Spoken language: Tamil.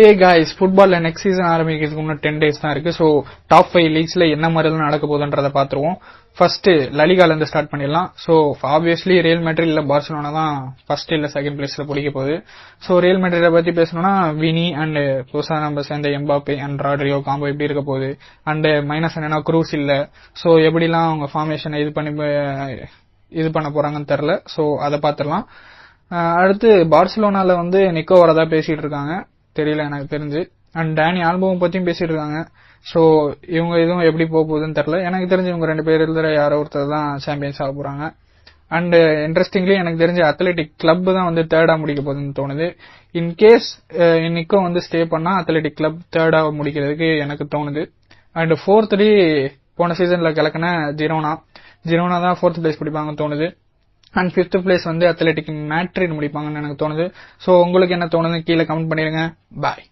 Hey guys, ஃபுட்பால்ல நெக்ஸ்ட் சீசன் ஆரம்பிக்கிறதுக்கு இன்னும் 10 days தான் இருக்கு. ஸோ டாப் 5 லீக்ஸ்ல என்ன மாதிரிலாம் நடக்க போகுதுன்றதை பார்த்துருவோம். ஃபர்ஸ்ட் லலிகால இருந்து ஸ்டார்ட் பண்ணிடலாம். ஸோ ஆப்வியஸ்லி ரியல் மேட்ரிட் இல்ல பார்சிலோனா தான் ஃபர்ஸ்ட் இல்ல செகண்ட் பிளேஸ்ல பிடிக்க போகுது. ஸோ ரியல் மேட்ரிட பத்தி பேசணும்னா வினி அண்ட் புதுசா நம்ம சேர்ந்த எம்பாப்பே அண்ட் ராட்ரியோ காம்போ எப்படி இருக்க போகுது அண்ட் மைனஸ் என்னன்னா குரூஸ் இல்ல. ஸோ எப்படிலாம் அவங்க ஃபார்மேஷன் இது பண்ண போறாங்கன்னு தெரியல. ஸோ அதை பார்த்துடலாம். அடுத்து பார்சிலோனால வந்து நிக்கோ வரதா பேசிட்டு இருக்காங்க, தெரியல எனக்கு தெரிஞ்சு. அண்ட் டேனி ஆல்போவும் பத்தியும் பேசிட்டு இருக்காங்க. சோ இவங்க இதுவும் எப்படி போக போகுதுன்னு தெரியல. எனக்கு தெரிஞ்சு இவங்க 2 பேர் இதுல யாரோ ஒருத்தர் தான் சாம்பியன்ஸ் ஆக போறாங்க. அண்ட் இன்ட்ரெஸ்டிங்லி எனக்கு தெரிஞ்சு அத்லெட்டிக் கிளப் தான் வந்து தேர்டா முடிக்க போகுதுன்னு தோணுது. இன்கேஸ் நிக்கோ வந்து ஸ்டே பண்ணா அத்லெட்டிக் கிளப் தேர்டா முடிக்கிறதுக்கு எனக்கு தோணுது. அண்ட் ஃபோர்த்லி போன சீசன்ல கிழக்குன ஜிரோனா தான் 4th பிளேஸ் பிடிப்பாங்கன்னு தோணுது. அண்ட் 5th பிளேஸ் வந்து அத்லெட்டிக் மேட்ரிட் முடிப்பாங்கன்னு எனக்கு தோணுது. சோ உங்களுக்கு என்ன தோணுது கீழே கமெண்ட் பண்ணிருங்க. பாய்.